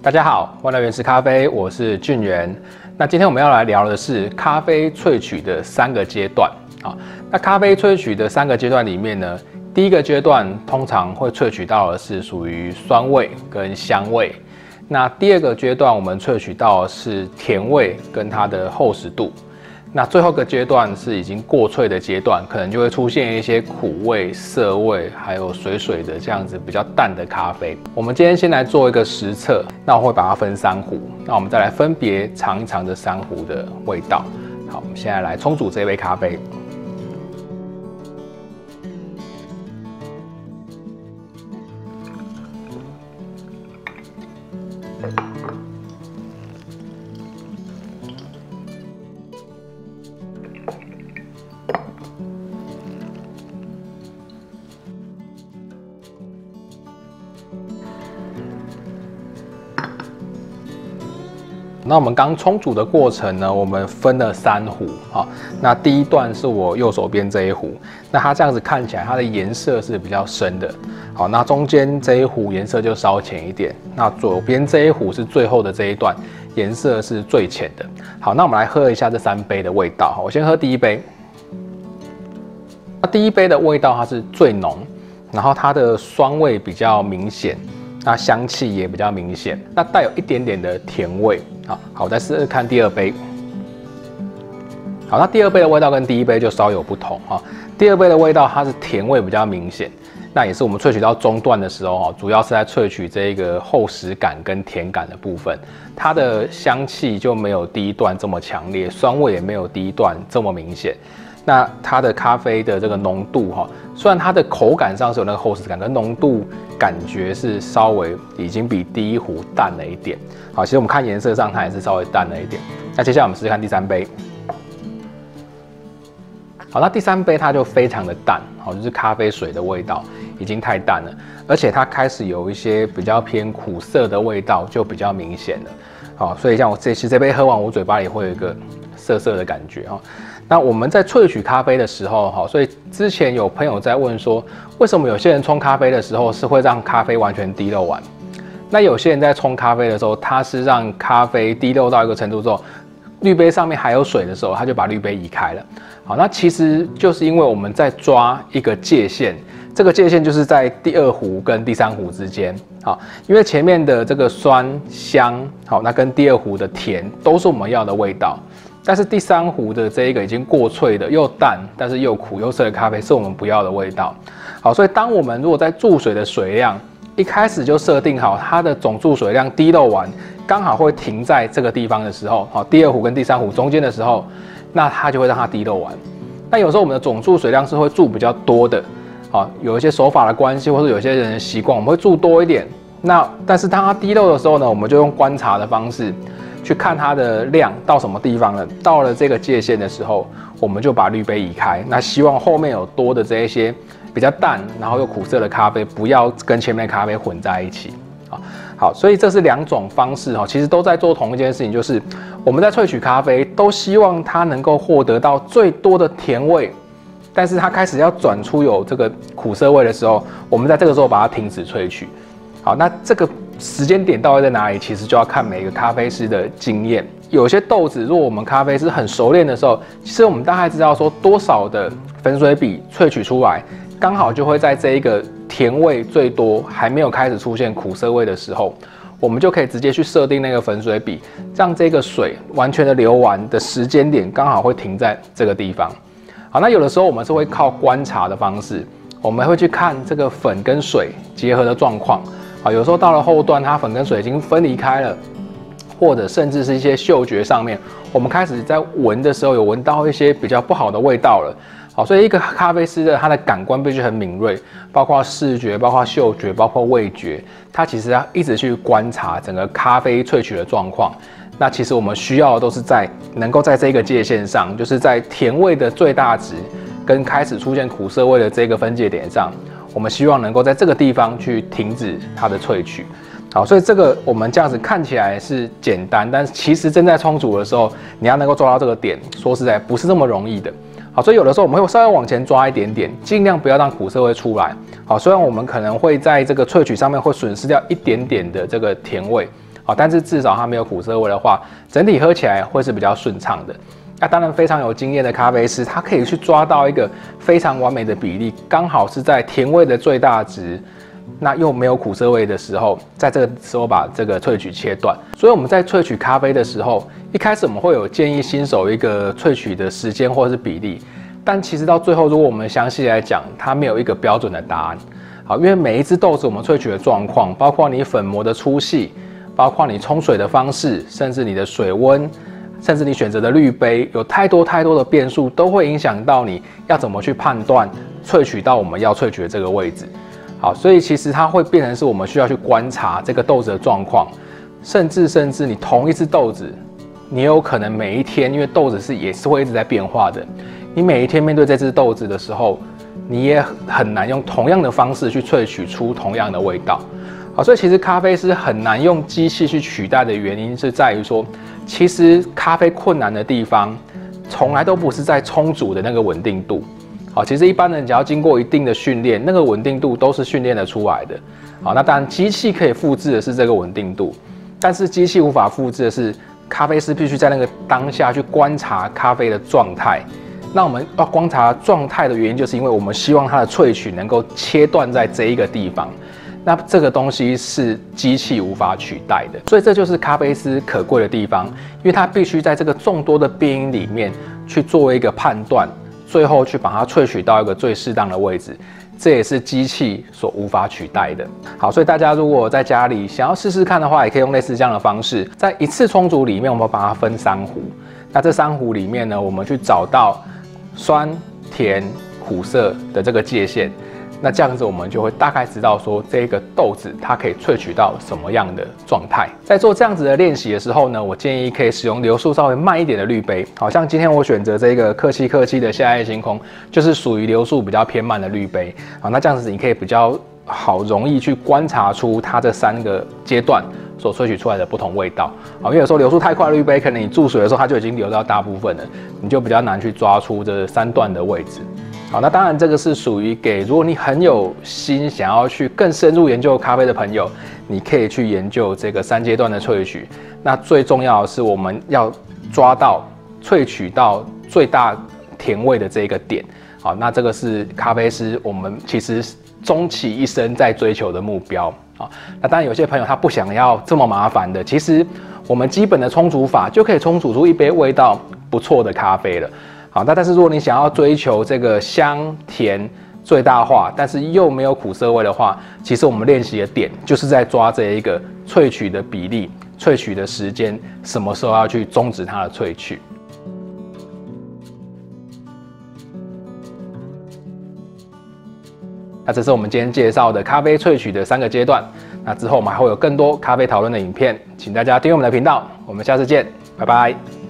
大家好，欢迎来到原始咖啡，我是俊元。那今天我们要来聊的是咖啡萃取的3个阶段。好，那咖啡萃取的3个阶段里面呢，第一个阶段通常会萃取到的是属于酸味跟香味。那第二个阶段我们萃取到的是甜味跟它的厚实度。那最后一个阶段是已经过萃的阶段，可能就会出现一些苦味、涩味，还有水水的这样子比较淡的咖啡。我们今天先来做一个实测，那我会把它分3壶，那我们再来分别尝一尝这3壶的味道。好，我们现在来冲煮这杯咖啡。那我们刚冲煮的过程呢，我们分了3壶啊。那第一段是我右手边这一壶，那它这样子看起来，它的颜色是比较深的。好，那中间这一壶颜色就稍浅一点。那左边这一壶是最后的这一段，颜色是最浅的。好，那我们来喝一下这3杯的味道。我先喝第一杯。那第一杯的味道它是最浓，然后它的酸味比较明显。那香气也比较明显，那带有一点点的甜味。好，我再试试看第2杯。好，那第2杯的味道跟第1杯就稍有不同哈。第2杯的味道它是甜味比较明显，那也是我们萃取到中段的时候哈，主要是在萃取这个厚实感跟甜感的部分，它的香气就没有第一段这么强烈，酸味也没有第一段这么明显。那它的咖啡的这个浓度哈，虽然它的口感上是有那个厚实感，跟浓度感觉是稍微已经比第1壶淡了一点。好，其实我们看颜色上它也是稍微淡了一点。那接下来我们试试看第3杯。好，那第3杯它就非常的淡，好，就是咖啡水的味道已经太淡了，而且它开始有一些比较偏苦涩的味道，就比较明显了。好，所以像我这杯喝完，我嘴巴里会有一个涩涩的感觉哈。那我们在萃取咖啡的时候，哈，所以之前有朋友在问说，为什么有些人冲咖啡的时候是会让咖啡完全滴漏完？那有些人在冲咖啡的时候，他是让咖啡滴漏到一个程度之后，滤杯上面还有水的时候，他就把滤杯移开了。好，那其实就是因为我们在抓一个界限，这个界限就是在第2壶跟第3壶之间。好，因为前面的这个酸香，好，那跟第2壶的甜都是我们要的味道。但是第3壶的这一个已经过萃的又淡，但是又苦又涩的咖啡是我们不要的味道。好，所以当我们如果在注水的水量一开始就设定好它的总注水量滴漏完，刚好会停在这个地方的时候，好，第2壶跟第3壶中间的时候，那它就会让它滴漏完。那有时候我们的总注水量是会注比较多的，好，有一些手法的关系，或者有些人的习惯，我们会注多一点。那但是当它滴漏的时候呢，我们就用观察的方式。去看它的量到什么地方了，到了这个界限的时候，我们就把滤杯移开。那希望后面有多的这一些比较淡，然后又苦涩的咖啡，不要跟前面的咖啡混在一起。好，所以这是2种方式哈，其实都在做同一件事情，就是我们在萃取咖啡，都希望它能够获得到最多的甜味，但是它开始要转出有这个苦涩味的时候，我们在这个时候把它停止萃取。好，那这个时间点到底在哪里？其实就要看每个咖啡师的经验。有些豆子，如果我们咖啡师很熟练的时候，其实我们大概知道说多少的粉水比萃取出来，刚好就会在这一个甜味最多还没有开始出现苦涩味的时候，我们就可以直接去设定那个粉水比，让这个水完全的流完的时间点刚好会停在这个地方。好，那有的时候我们是会靠观察的方式，我们会去看这个粉跟水结合的状况。啊，有时候到了后段，它粉跟水已经分离开了，或者甚至是一些嗅觉上面，我们开始在闻的时候有闻到一些比较不好的味道了。好，所以一个咖啡师的他的感官必须很敏锐，包括视觉、包括嗅觉、包括味觉，他其实要一直去观察整个咖啡萃取的状况。那其实我们需要的都是能够在这个界限上，就是在甜味的最大值跟开始出现苦涩味的这个分界点上。我们希望能够在这个地方去停止它的萃取。好，所以这个我们这样子看起来是简单，但是其实正在冲煮的时候，你要能够抓到这个点，说实在不是这么容易的。好，所以有的时候我们会稍微往前抓一点点，尽量不要让苦涩味出来。好，虽然我们可能会在这个萃取上面会损失掉一点点的这个甜味，好，但是至少它没有苦涩味的话，整体喝起来会是比较顺畅的。那当然，非常有经验的咖啡师，他可以去抓到一个非常完美的比例，刚好是在甜味的最大值，那又没有苦涩味的时候，在这个时候把这个萃取切断。所以我们在萃取咖啡的时候，一开始我们会有建议新手一个萃取的时间或者是比例，但其实到最后，如果我们详细来讲，它没有一个标准的答案。好，因为每一只豆子我们萃取的状况，包括你粉磨的粗细，包括你冲水的方式，甚至你的水温。甚至你选择的滤杯，有太多的变数，都会影响到你要怎么去判断萃取到我们要萃取的这个位置。好，所以其实它会变成是我们需要去观察这个豆子的状况，甚至你同一只豆子，你有可能每一天，因为豆子也是会一直在变化的，你每一天面对这只豆子的时候，你也很难用同样的方式去萃取出同样的味道。好，所以其实咖啡师很难用机器去取代的原因是在于说，其实咖啡困难的地方，从来都不是在冲煮的那个稳定度。好，其实一般人只要经过一定的训练，那个稳定度都是训练得出来的。好，那当然机器可以复制的是这个稳定度，但是机器无法复制的是咖啡师必须在那个当下去观察咖啡的状态。那我们要观察状态的原因，就是因为我们希望它的萃取能够切断在这一个地方。那这个东西是机器无法取代的，所以这就是咖啡师可贵的地方，因为它必须在这个众多的变因里面去做一个判断，最后去把它萃取到一个最适当的位置，这也是机器所无法取代的。好，所以大家如果在家里想要试试看的话，也可以用类似这样的方式，在一次冲煮里面，我们把它分3壶。那这3壶里面呢，我们去找到酸、甜、苦涩的这个界限。那这样子，我们就会大概知道说这个豆子它可以萃取到什么样的状态。在做这样子的练习的时候呢，我建议可以使用流速稍微慢一点的滤杯。好像今天我选择这个客气的夏夜星空，就是属于流速比较偏慢的滤杯。好，那这样子你可以比较容易去观察出它这3个阶段所萃取出来的不同味道。好，因为有时候流速太快的滤杯，可能你注水的时候它就已经流到大部分了，你就比较难去抓出这3段的位置。好，那当然这个是属于给如果你很有心想要去更深入研究咖啡的朋友，你可以去研究这个3阶段的萃取。那最重要的是我们要抓到萃取到最大甜味的这个点。好，那这个是咖啡师我们其实终其一生在追求的目标。好，那当然有些朋友他不想要这么麻烦的，其实我们基本的冲煮法就可以冲煮出一杯味道不错的咖啡了。好，但是如果你想要追求这个香甜最大化，但是又没有苦涩味的话，其实我们练习的点就是在抓这一个萃取的比例、萃取的时间，什么时候要去终止它的萃取。那这是我们今天介绍的咖啡萃取的3个阶段。那之后我们还会有更多咖啡讨论的影片，请大家订阅我们的频道。我们下次见，拜拜。